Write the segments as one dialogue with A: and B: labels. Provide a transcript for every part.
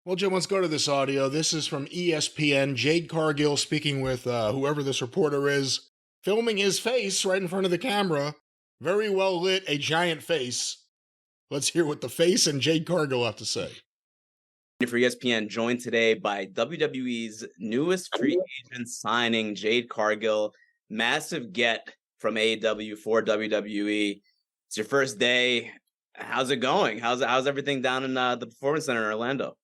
A: Well, Jim, let's go to this audio. This is from ESPN. Jade Cargill speaking with whoever this reporter is, filming his face right in front of the camera. Very well lit, a giant face. Let's hear what the face and Jade Cargill have to say.
B: For ESPN, joined today by WWE's newest free agent signing, Jade Cargill. Massive get from AEW for WWE. It's your first day. How's it going? How's everything down in the Performance Center in Orlando?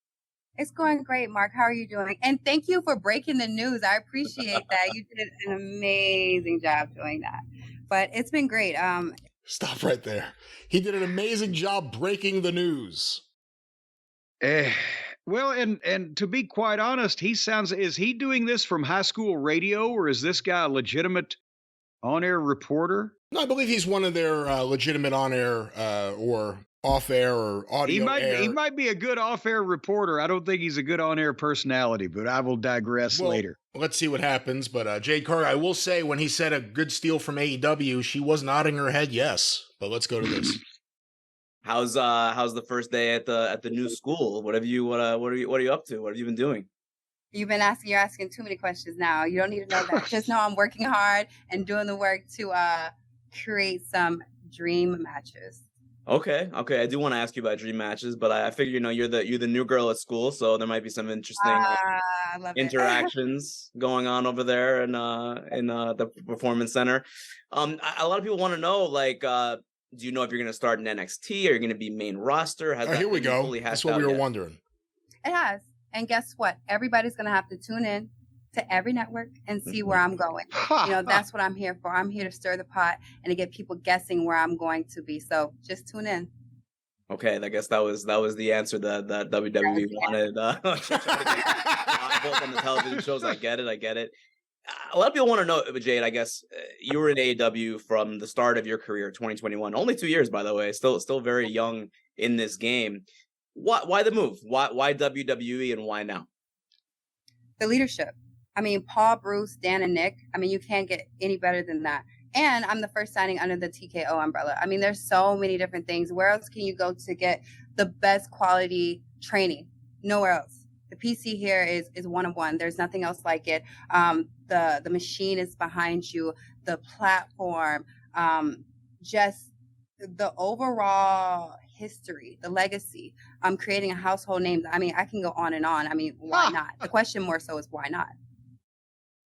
C: It's going great, Mark. How are you doing? And thank you for breaking the news. I appreciate that. You did an amazing job doing that. But it's been great.
A: Stop right there. He did an amazing job breaking the news.
D: Well, and to be quite honest, is he doing this from high school radio, or is this guy a legitimate on-air reporter?
A: No, I believe he's one of their legitimate on-air or off-air or audio
D: He might be a good off-air reporter. I don't think he's a good on-air personality, but I will digress later.
A: Let's see what happens. But Jade Cargill, I will say, when he said a good steal from AEW, she was nodding her head yes. But let's go to this.
B: How's the first day at the new school? What are you up to? What have you been doing?
C: You're asking too many questions now. You don't need to know that. Just know I'm working hard and doing the work to create some dream matches.
B: Okay. I do want to ask you about dream matches, but I figure you're the new girl at school, so there might be some interesting interactions going on over there in the Performance Center. A lot of people want to know, like, do you know if you're going to start in NXT? Are you going to be main roster?
A: Here we go. That's what we were wondering.
C: It has. And guess what? Everybody's going to have to tune in to every network and see where I'm going. That's what I'm here for. I'm here to stir the pot and to get people guessing where I'm going to be. So just tune in.
B: Okay, I guess that was the answer that WWE wanted. Both on the television shows. I get it. A lot of people want to know, Jade, I guess you were in AEW from the start of your career, 2021. Only 2 years, by the way. Still very young in this game. Why the move? Why WWE and why now?
C: The leadership. I mean, Paul, Bruce, Dan, and Nick. I mean, you can't get any better than that. And I'm the first signing under the TKO umbrella. I mean, there's so many different things. Where else can you go to get the best quality training? Nowhere else. The PC here is one of one. There's nothing else like it. The machine is behind you. The platform, just the overall history, the legacy. Creating a household name. I mean, I can go on and on. I mean, why not? The question more so is why not?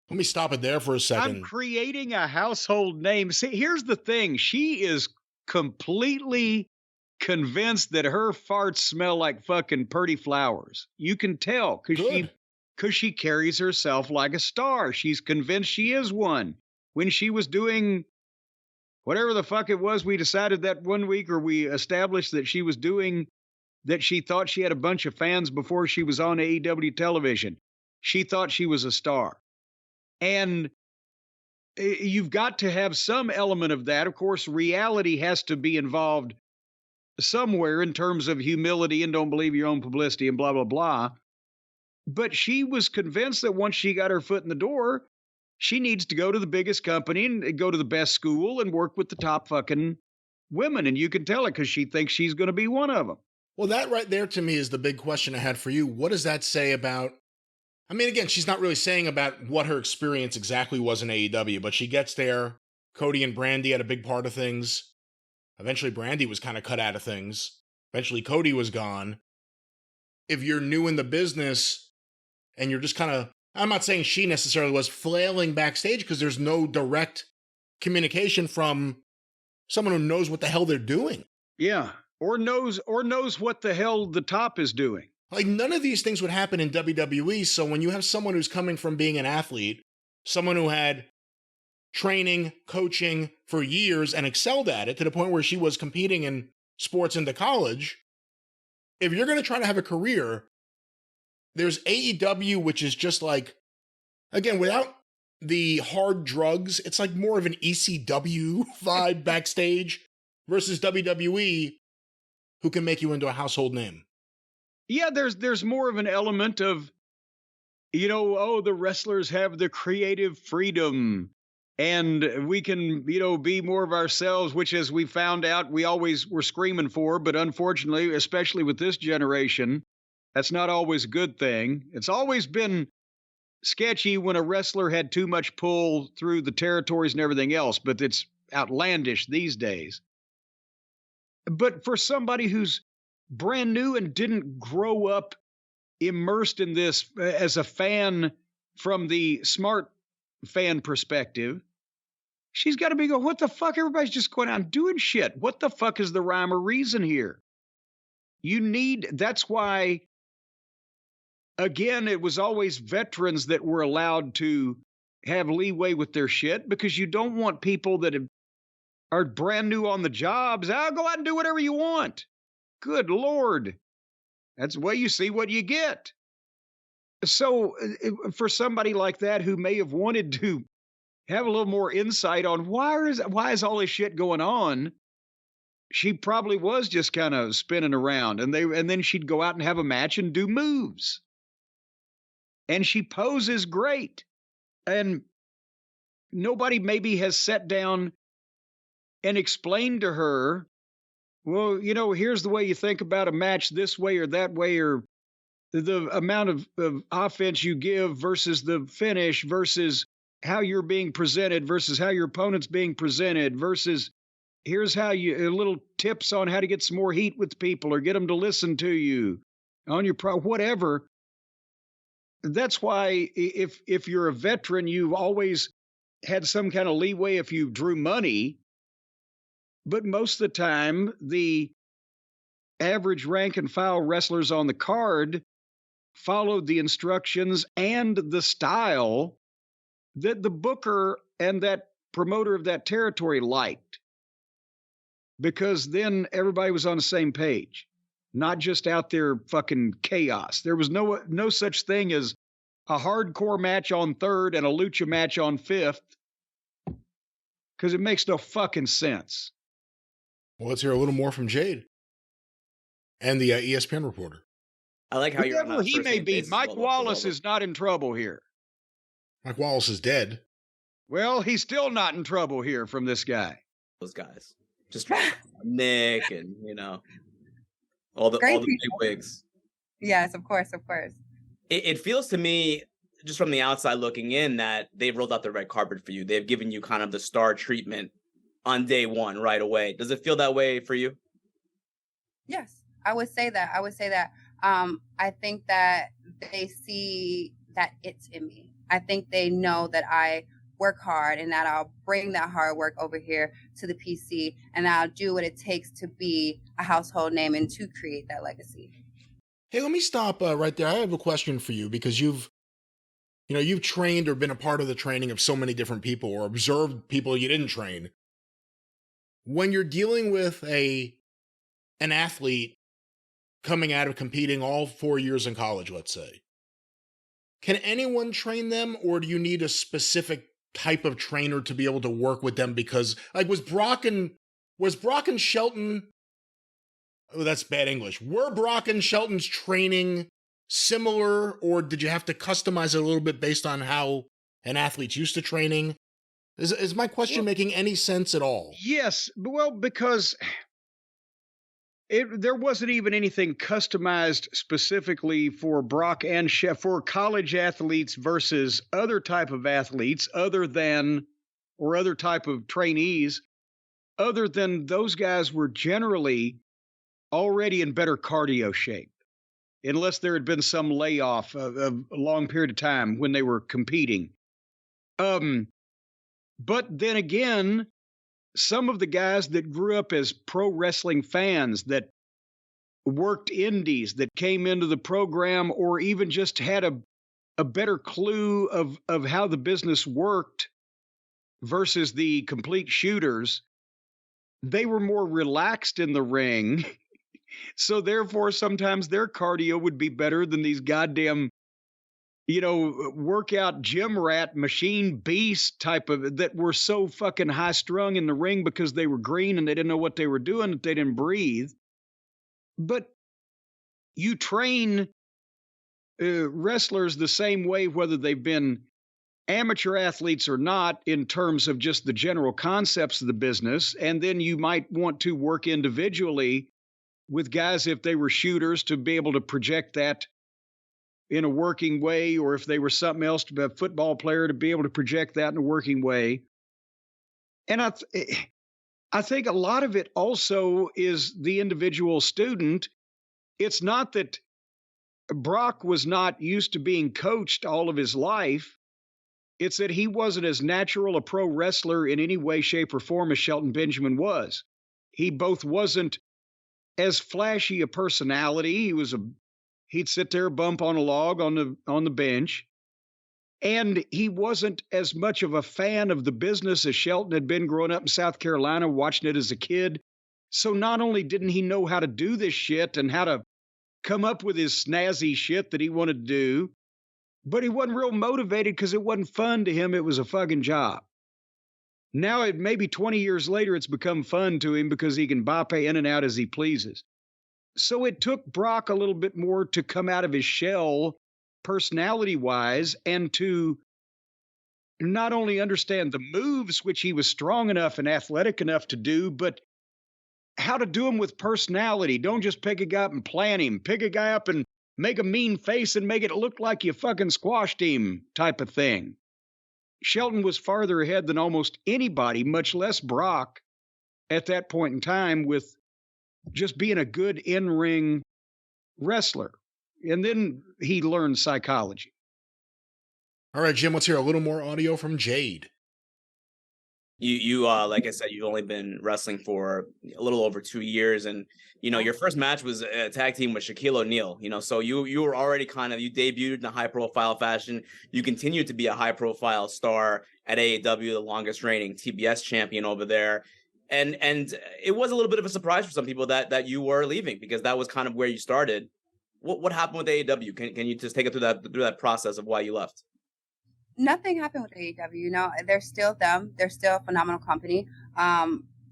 A: Let me stop it there for a second.
D: I'm creating a household name. See, here's the thing. She is completely convinced that her farts smell like fucking Purdy flowers. You can tell because she carries herself like a star. She's convinced she is one. When she was doing whatever the fuck it was, we decided that one week, or we established that she was doing, that she thought she had a bunch of fans before she was on AEW television. She thought she was a star. And you've got to have some element of that. Of course, reality has to be involved somewhere in terms of humility and don't believe your own publicity and blah, blah, blah. But she was convinced that once she got her foot in the door, she needs to go to the biggest company and go to the best school and work with the top fucking women. And you can tell it because she thinks she's going to be one of them.
A: Well, that right there to me is the big question I had for you. What does that say about, I mean, again, she's not really saying about what her experience exactly was in AEW, but she gets there. Cody and Brandy had a big part of things. Eventually, Brandy was kind of cut out of things. Eventually, Cody was gone. If you're new in the business and you're just kind of, I'm not saying she necessarily was flailing backstage because there's no direct communication from someone who knows what the hell they're doing.
D: Yeah, or knows what the hell the top is doing.
A: Like, none of these things would happen in WWE. So when you have someone who's coming from being an athlete, someone who had training, coaching for years and excelled at it to the point where she was competing in sports into college, if you're going to try to have a career, there's AEW, which is just like, again, without the hard drugs, it's like more of an ECW vibe backstage versus WWE, who can make you into a household name.
D: Yeah, there's more of an element of, the wrestlers have the creative freedom and we can, be more of ourselves, which, as we found out, we always were screaming for. But unfortunately, especially with this generation, That's not always a good thing. It's always been sketchy when a wrestler had too much pull through the territories and everything else, but it's outlandish these days. But for somebody who's brand new and didn't grow up immersed in this as a fan from the smart fan perspective, she's got to be going, what the fuck? Everybody's just going out and doing shit. What the fuck is the rhyme or reason here? That's why, again, it was always veterans that were allowed to have leeway with their shit, because you don't want people that are brand new on the jobs. I'll go out and do whatever you want. Good Lord. That's the way you see what you get. So for somebody like that who may have wanted to have a little more insight on why is all this shit going on, she probably was just kind of spinning around, and then she'd go out and have a match and do moves. And she poses great. And nobody maybe has sat down and explained to her, well, here's the way you think about a match, this way or that way, or the amount of offense you give versus the finish versus how you're being presented versus how your opponent's being presented versus here's how little tips on how to get some more heat with people or get them to listen to you on your whatever. That's why if you're a veteran, you've always had some kind of leeway if you drew money. But most of the time, the average rank and file wrestlers on the card followed the instructions and the style that the booker and that promoter of that territory liked. Because then everybody was on the same page, not just out there fucking chaos. There was no such thing as a hardcore match on third and a lucha match on fifth, because it makes no fucking sense.
A: Well, let's hear a little more from Jade and the ESPN reporter.
B: I like how you're on
D: he may be. Mike Wallace is not in trouble here.
A: Mike Wallace is dead.
D: Well, he's still not in trouble here from this guy.
B: Those guys. Just Nick and, all the big wigs.
C: Yes, of course.
B: It feels to me, just from the outside looking in, that they've rolled out the red carpet for you. They've given you kind of the star treatment on day one right away. Does it feel that way for you?
C: Yes, I would say that. I think that they see that it's in me. I think they know that I work hard and that I'll bring that hard work over here to the PC, and I'll do what it takes to be a household name and to create that legacy.
A: Hey, let me stop right there. I have a question for you, because you've trained or been a part of the training of so many different people, or observed people you didn't train. When you're dealing with an athlete coming out of competing all 4 years in college, let's say, can anyone train them, or do you need a specific type of trainer to be able to work with them? Because was Brock and Shelton, oh, that's bad English. Were Brock and Shelton's training similar, or did you have to customize it a little bit based on how an athlete's used to training? Is my question making any sense at all?
D: Yes. Well, because there wasn't even anything customized specifically for Brock and for college athletes versus other type of athletes other type of trainees, other than those guys were generally already in better cardio shape, unless there had been some layoff of a long period of time when they were competing. But then again, some of the guys that grew up as pro wrestling fans, that worked indies, that came into the program, or even just had a better clue of how the business worked versus the complete shooters, they were more relaxed in the ring. So therefore, sometimes their cardio would be better than these goddamn, workout gym rat machine beast type of, that were so fucking high strung in the ring because they were green and they didn't know what they were doing, that they didn't breathe. But you train wrestlers the same way, whether they've been amateur athletes or not, in terms of just the general concepts of the business. And then you might want to work individually with guys if they were shooters to be able to project that in a working way, or if they were something else, to be a football player to be able to project that in a working way. And I think a lot of it also is the individual student. It's not that Brock was not used to being coached all of his life. It's that he wasn't as natural a pro wrestler in any way, shape, or form as Shelton Benjamin was. He both wasn't as flashy a personality. He'd sit there, bump on a log on the bench. And he wasn't as much of a fan of the business as Shelton had been growing up in South Carolina, watching it as a kid. So not only didn't he know how to do this shit and how to come up with his snazzy shit that he wanted to do, but he wasn't real motivated because it wasn't fun to him. It was a fucking job. Now, maybe 20 years later, it's become fun to him because he can bop in and out as he pleases. So it took Brock a little bit more to come out of his shell personality-wise, and to not only understand the moves, which he was strong enough and athletic enough to do, but how to do them with personality. Don't just pick a guy up and plant him. Pick a guy up and make a mean face and make it look like you fucking squashed him, type of thing. Shelton was farther ahead than almost anybody, much less Brock, at that point in time, with just being a good in-ring wrestler. And then he learned psychology.
A: All right, Jim, let's hear a little more audio from Jade.
B: You like I said, you've only been wrestling for a little over 2 years, and your first match was a tag team with Shaquille O'Neal. So you were already you debuted in a high profile fashion. You continued to be a high profile star at AEW, the longest reigning TBS champion over there. And it was a little bit of a surprise for some people that you were leaving, because that was kind of where you started. What happened with AEW? Can you just take it through that process of why you left?
C: Nothing happened with AEW. They're still them. They're still a phenomenal company.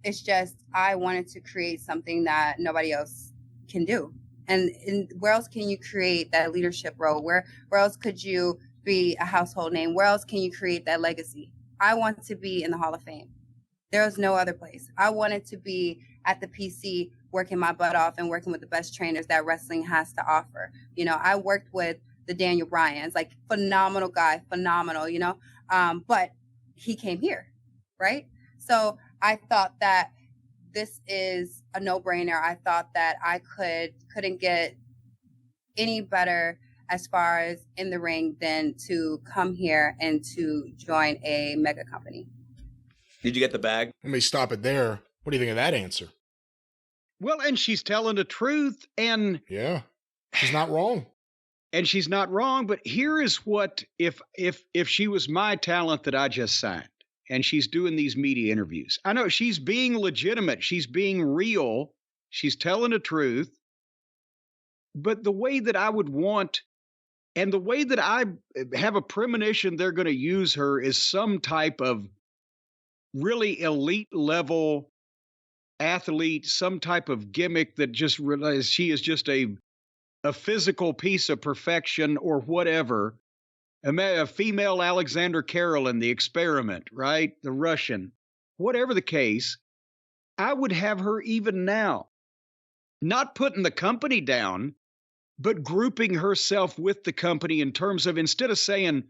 C: It's just I wanted to create something that nobody else can do. And where else can you create that leadership role? Where else could you be a household name? Where else can you create that legacy? I want to be in the Hall of Fame. There was no other place. I wanted to be at the PC working my butt off and working with the best trainers that wrestling has to offer. I worked with the Daniel Bryans, like phenomenal guy, phenomenal, but he came here, right? So I thought that this is a no-brainer. I thought that I couldn't get any better as far as in the ring than to come here and to join a mega company.
B: Did you get the bag?
A: Let me stop it there. What do you think of that answer?
D: Well, and she's telling the truth, and
A: yeah, she's not wrong.
D: And she's not wrong, but here is what, if she was my talent that I just signed, and she's doing these media interviews, I know she's being legitimate, she's being real, she's telling the truth, but the way that I would want, and the way that I have a premonition they're going to use her, is some type of really elite level athlete, some type of gimmick that just realizes she is just a physical piece of perfection or whatever. A female Alexander Karelin, the Experiment, right? The Russian. Whatever the case, I would have her even now, not putting the company down, but grouping herself with the company in terms of, instead of saying,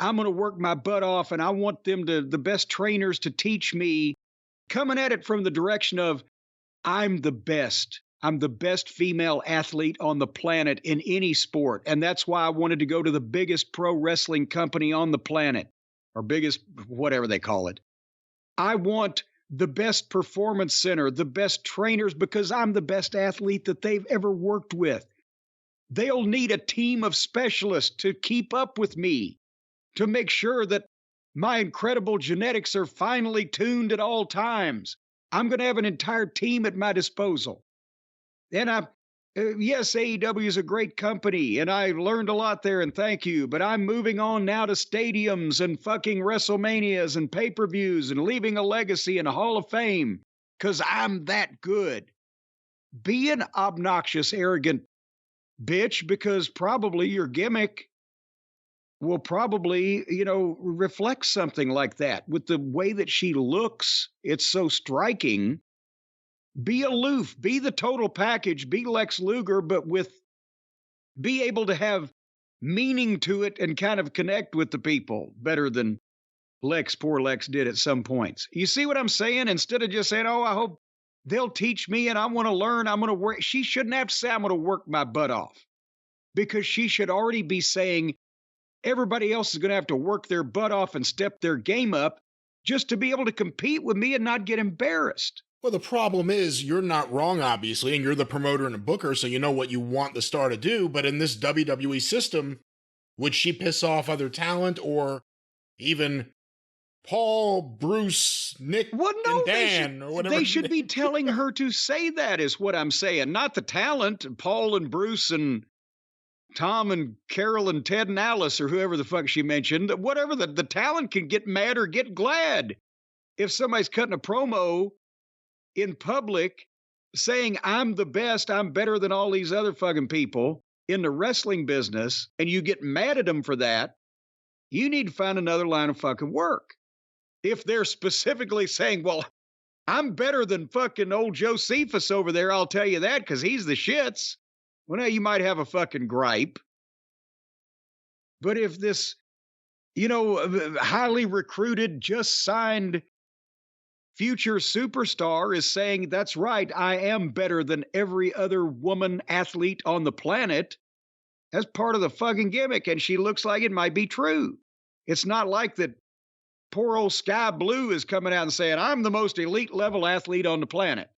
D: I'm going to work my butt off and I want the best trainers to teach me, coming at it from the direction of, I'm the best. I'm the best female athlete on the planet in any sport. And that's why I wanted to go to the biggest pro wrestling company on the planet, or biggest, whatever they call it. I want the best performance center, the best trainers, because I'm the best athlete that they've ever worked with. They'll need a team of specialists to keep up with me, to make sure that my incredible genetics are finely tuned at all times. I'm going to have an entire team at my disposal. And yes, AEW is a great company, and I learned a lot there, and thank you. But I'm moving on now to stadiums and fucking WrestleManias and pay-per-views and leaving a legacy and a Hall of Fame, because I'm that good. Be an obnoxious, arrogant bitch, because probably your gimmick will probably, reflect something like that. With the way that she looks, it's so striking. be aloof, be the total package, be Lex Luger, but be able to have meaning to it and kind of connect with the people better than poor Lex did at some points. You see what I'm saying? Instead of just saying, oh, I hope they'll teach me and I want to learn, I'm going to work. She shouldn't have to say, I'm going to work my butt off, because she should already be saying everybody else is going to have to work their butt off and step their game up just to be able to compete with me and not get embarrassed.
A: Well, the problem is you're not wrong, obviously, and you're the promoter and a booker, so you know what you want the star to do. But in this WWE system, would she piss off other talent or even Paul, Bruce, Nick, and Dan, or whatever?
D: They should be telling her to say that, is what I'm saying. Not the talent, Paul and Bruce and Tom and Carol and Ted and Alice, or whoever the fuck she mentioned. Whatever, the talent can get mad or get glad if somebody's cutting a promo in public saying, I'm the best, I'm better than all these other fucking people in the wrestling business, and you get mad at them for that. You need to find another line of fucking work. If they're specifically saying, well, I'm better than fucking old Josephus over there, I'll tell you that, because he's the shits. Well, now you might have a fucking gripe. But if this, highly recruited, just signed future superstar is saying, that's right, I am better than every other woman athlete on the planet, that's part of the fucking gimmick, and she looks like it might be true. It's not like that poor old Sky Blue is coming out and saying, I'm the most elite level athlete on the planet.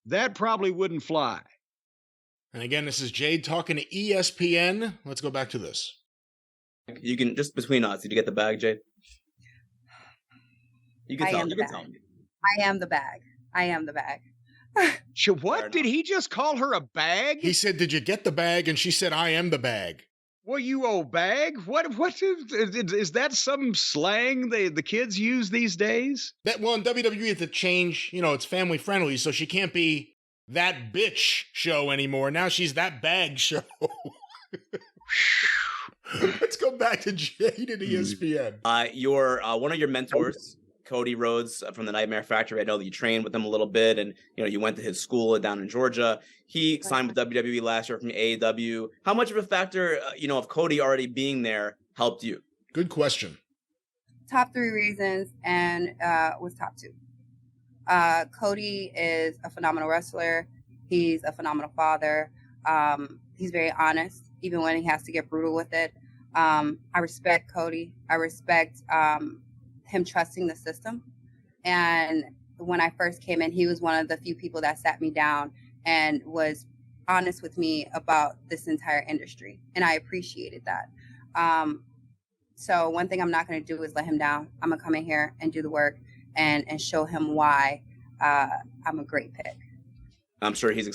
D: That probably wouldn't fly.
A: And again, this is Jade talking to ESPN. Let's go back to this.
B: You can, just between us, did you get the bag, Jade? You can tell. You can tell me.
C: I am the bag. I am the bag.
D: What? Did he just call her a bag?
A: He said, did you get the bag? And she said, I am the bag.
D: Well, you old bag. What is that some slang the kids use these days?
A: Well, in WWE, it's a change. It's family friendly, so she can't be that bitch show anymore. Now she's that bag show. Let's go back to Jade at ESPN.
B: Your one of your mentors, Cody Rhodes from the Nightmare Factory. I know that you trained with him a little bit, and you went to his school down in Georgia. He signed with WWE last year from AEW. How much of a factor, of Cody already being there helped you?
A: Good question.
C: Top 3 reasons, and was top 2. Cody is a phenomenal wrestler. He's a phenomenal father. He's very honest, even when he has to get brutal with it. I respect Cody. I respect him trusting the system. And when I first came in, he was one of the few people that sat me down and was honest with me about this entire industry. And I appreciated that. So one thing I'm not going to do is let him down. I'm going to come in here and do the work and show him why I'm a great pick.
B: I'm sure he's...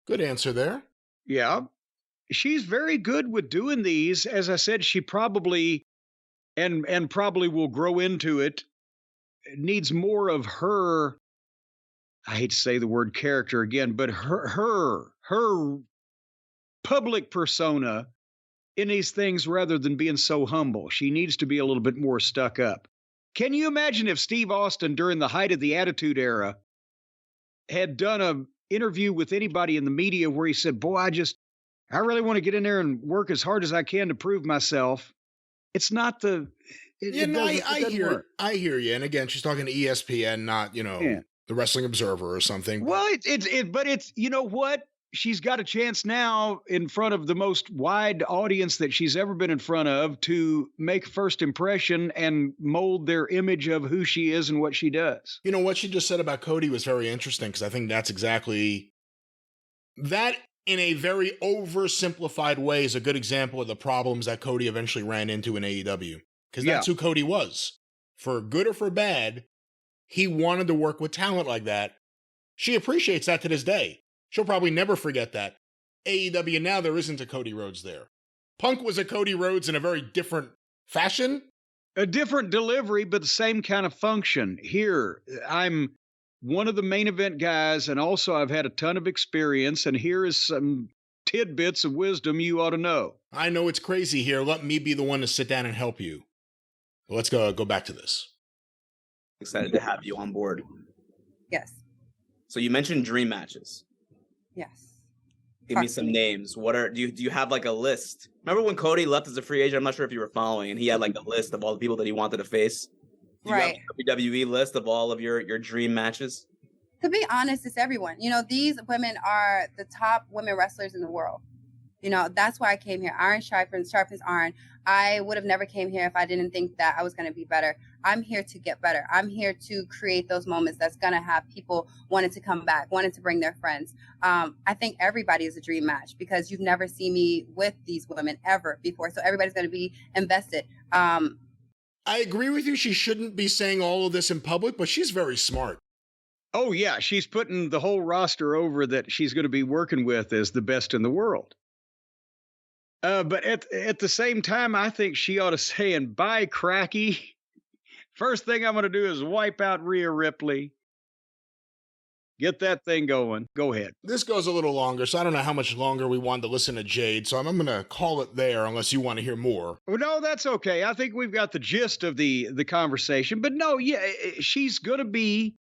A: Good answer there.
D: Yeah. She's very good with doing these. As I said, she probably... and probably will grow into it, needs more of her, I hate to say the word character again, but her public persona in these things rather than being so humble. She needs to be a little bit more stuck up. Can you imagine if Steve Austin, during the height of the Attitude Era, had done an interview with anybody in the media where he said, boy, I really want to get in there and work as hard as I can to prove myself. It's not the...
A: I hear you. And again, she's talking to ESPN, not, the Wrestling Observer or something.
D: Well, but it's, you know what? She's got a chance now in front of the most wide audience that she's ever been in front of to make first impression and mold their image of who she is and what she does.
A: What she just said about Cody was very interesting, because I think that's exactly that, in a very oversimplified way, is a good example of the problems that Cody eventually ran into in AEW. Because that's who Cody was. For good or for bad, he wanted to work with talent like that. She appreciates that to this day. She'll probably never forget that. AEW now, there isn't a Cody Rhodes there. Punk was a Cody Rhodes in a very different fashion.
D: A different delivery, but the same kind of function. Here, I'm one of the main event guys, and also I've had a ton of experience, and here is some tidbits of wisdom you ought to know.
A: I know it's crazy here. Let me be the one to sit down and help you. Let's go back to this.
B: Excited to have you on board.
C: Yes.
B: So you mentioned dream matches.
C: Yes.
B: Give me some names. What are do you have like a list? Remember when Cody left as a free agent? I'm not sure if you were following, and he had like a list of all the people that he wanted to face. Do you have a WWE list of all of your dream matches?
C: To be honest, it's everyone. You know, these women are the top women wrestlers in the world. You know, that's why I came here. Iron sharpens iron. I would have never came here if I didn't think that I was going to be better. I'm here to get better. I'm here to create those moments that's going to have people wanting to come back, wanting to bring their friends. I think everybody is a dream match because you've never seen me with these women ever before. So everybody's going to be invested.
A: I agree with you. She shouldn't be saying all of this in public, but she's very smart.
D: Oh, yeah. She's putting the whole roster over that she's going to be working with as the best in the world. But at the same time, I think she ought to say, and bye, Cracky. First thing I'm going to do is wipe out Rhea Ripley. Get that thing going. Go ahead.
A: This goes a little longer, so I don't know how much longer we want to listen to Jade, so I'm going to call it there unless you want to hear more.
D: Well, no, that's okay. I think we've got the gist of the conversation. But no, yeah, she's going to be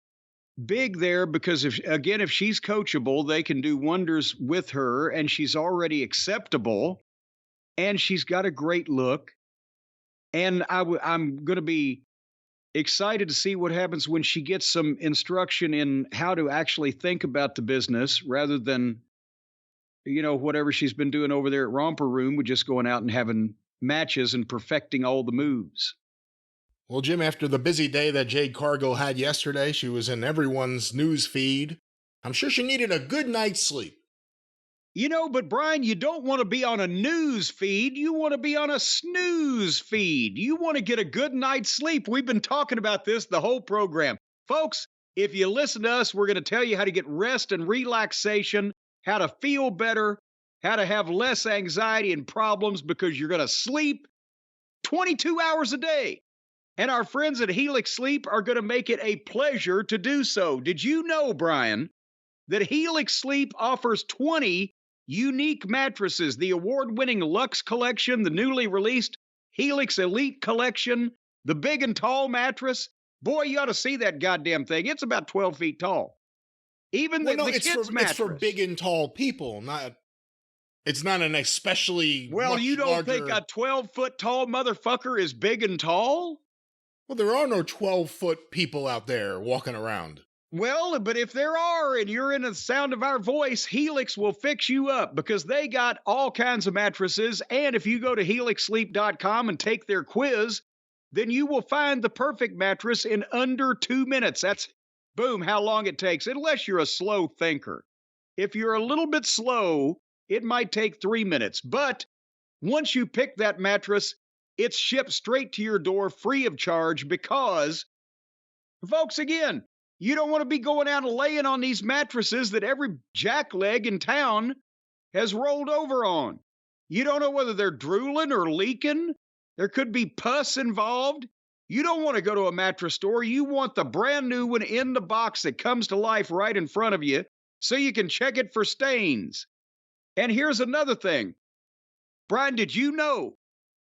D: big there because, if she's coachable, they can do wonders with her, and she's already acceptable. And she's got a great look. And I'm going to be excited to see what happens when she gets some instruction in how to actually think about the business rather than, whatever she's been doing over there at Romper Room with just going out and having matches and perfecting all the moves.
A: Well, Jim, after the busy day that Jade Cargill had yesterday, she was in everyone's news feed. I'm sure she needed a good night's sleep.
D: But Brian, you don't want to be on a news feed. You want to be on a snooze feed. You want to get a good night's sleep. We've been talking about this the whole program. Folks, if you listen to us, we're going to tell you how to get rest and relaxation, how to feel better, how to have less anxiety and problems because you're going to sleep 22 hours a day. And our friends at Helix Sleep are going to make it a pleasure to do so. Did you know, Brian, that Helix Sleep offers 20 unique mattresses, the award-winning Luxe Collection, the newly released Helix Elite Collection, the big and tall mattress? Boy, you ought to see that goddamn thing. It's about 12 feet tall. Even the kids' mattress.
A: It's for big and tall people, it's not an especially
D: Well, you don't
A: larger...
D: think a 12-foot tall motherfucker is big and tall?
A: Well, there are no 12-foot people out there walking around.
D: Well, but if there are and you're in the sound of our voice, Helix will fix you up because they got all kinds of mattresses. And if you go to helixsleep.com and take their quiz, then you will find the perfect mattress in under 2 minutes. That's, boom, how long it takes, unless you're a slow thinker. If you're a little bit slow, it might take 3 minutes. But once you pick that mattress, it's shipped straight to your door free of charge because, folks, again, you don't want to be going out and laying on these mattresses that every jackleg in town has rolled over on. You don't know whether they're drooling or leaking. There could be pus involved. You don't want to go to a mattress store. You want the brand new one in the box that comes to life right in front of you so you can check it for stains. And here's another thing. Brian, did you know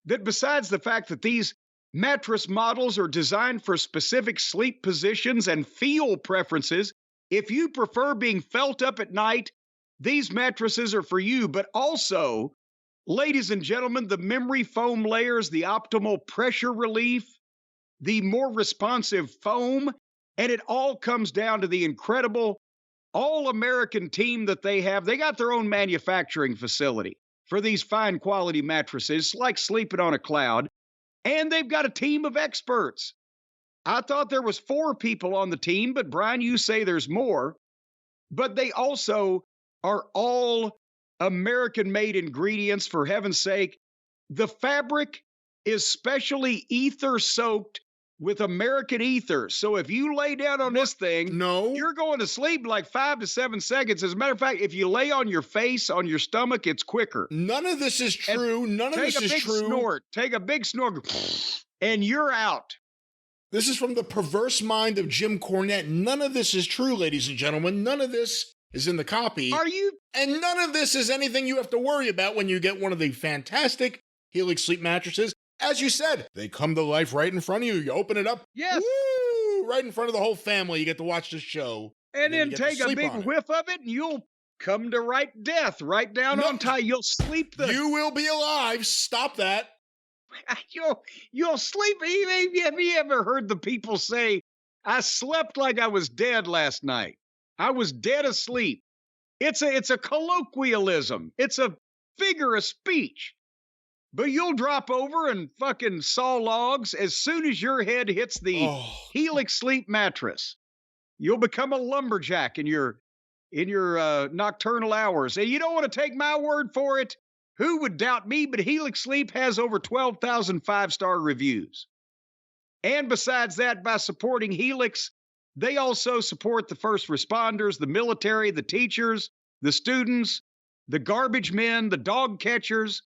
D: that besides the fact that these mattress models are designed for specific sleep positions and feel preferences, if you prefer being felt up at night, these mattresses are for you. But also, ladies and gentlemen, the memory foam layers, the optimal pressure relief, the more responsive foam, and it all comes down to the incredible all-American team that they have. They got their own manufacturing facility for these fine quality mattresses, like sleeping on a cloud. And they've got a team of experts. I thought there was 4 people on the team, but Brian, you say there's more. But they also are all American-made ingredients, for heaven's sake. The fabric is specially ether-soaked with American ether. So if you lay down on this thing, you're going to sleep like 5 to 7 seconds. As a matter of fact, if you lay on your face, on your stomach, it's quicker.
A: None of this is true. None of this is true.
D: Take a big snort, and you're out.
A: This is from the perverse mind of Jim Cornette. None of this is true, ladies and gentlemen. None of this is in the copy. And none of this is anything you have to worry about when you get one of the fantastic Helix sleep mattresses. As you said, they come to life right in front of you. You open it up.
D: Yes.
A: Woo! Right in front of the whole family. You get to watch the show.
D: And
A: then
D: then
A: you get to
D: take a
A: sleep
D: big
A: on it.
D: whiff of it, and you'll come to right death, right down
A: No.
D: on time. You'll sleep the.
A: You will be alive. Stop that.
D: You'll sleep. Have you ever heard the people say, "I slept like I was dead last night. I was dead asleep"? It's a colloquialism. It's a figure of speech. But you'll drop over and fucking saw logs as soon as your head hits the Helix sleep mattress. You'll become a lumberjack in your nocturnal hours. And you don't want to take my word for it. Who would doubt me? But Helix Sleep has over 12,000 five-star reviews. And besides that, by supporting Helix, they also support the first responders, the military, the teachers, the students, the garbage men, the dog catchers,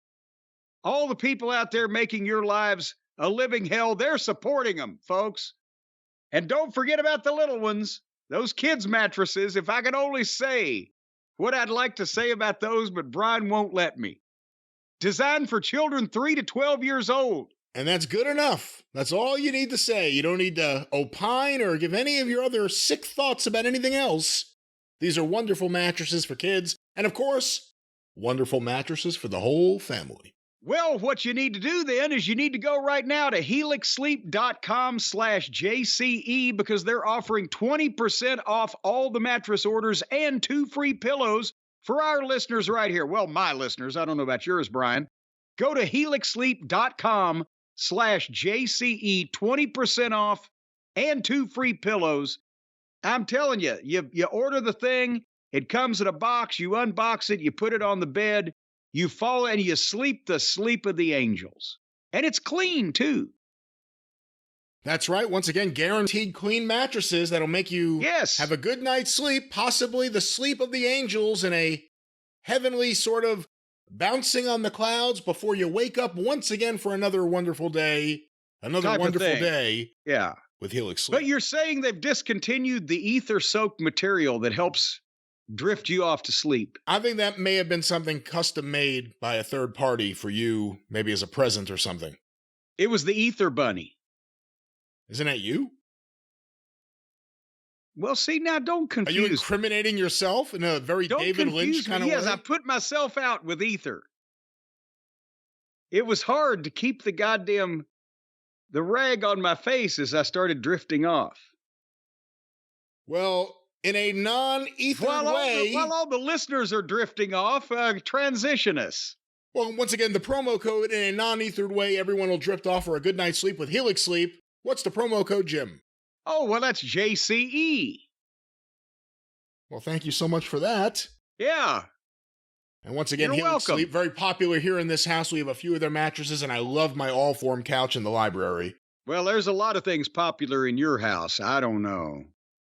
D: all the people out there making your lives a living hell. They're supporting them, folks. And don't forget about the little ones, those kids' mattresses. If I could only say what I'd like to say about those, but Brian won't let me. Designed for children 3 to 12 years old.
A: And that's good enough. That's all you need to say. You don't need to opine or give any of your other sick thoughts about anything else. These are wonderful mattresses for kids. And of course, wonderful mattresses for the whole family.
D: Well, what you need to do then is you need to go right now to helixsleep.com/JCE because they're offering 20% off all the mattress orders and 2 free pillows for our listeners right here. Well, my listeners. I don't know about yours, Brian. Go to helixsleep.com/JCE, 20% off and 2 free pillows. I'm telling you, you order the thing, it comes in a box, you unbox it, you put it on the bed, you fall and you sleep the sleep of the angels. And it's clean, too.
A: That's right. Once again, guaranteed clean mattresses that'll make you have a good night's sleep, possibly the sleep of the angels in a heavenly sort of bouncing on the clouds before you wake up once again for another wonderful day, another wonderful day with Helix Sleep.
D: But you're saying they've discontinued the ether-soaked material that helps drift you off to sleep.
A: I think that may have been something custom made by a third party for you, maybe as a present or something.
D: It was the Ether Bunny.
A: Isn't that you?
D: Well, see, now don't confuse.
A: Are you incriminating yourself in a very David Lynch kind of way?
D: Yes, I put myself out with Ether. It was hard to keep the rag on my face as I started drifting off.
A: Well, in a non-ether way.
D: While all the listeners are drifting off, transition us.
A: Well, once again, the promo code in a non-ethered way, everyone will drift off for a good night's sleep with Helix Sleep. What's the promo code, Jim?
D: Oh, well, that's JCE.
A: Well, thank you so much for that.
D: Yeah.
A: And once again,
D: You're
A: Helix
D: welcome.
A: Sleep, very popular here in this house. We have a few of their mattresses, and I love my all-form couch in the library.
D: Well, there's a lot of things popular in your house. I don't know.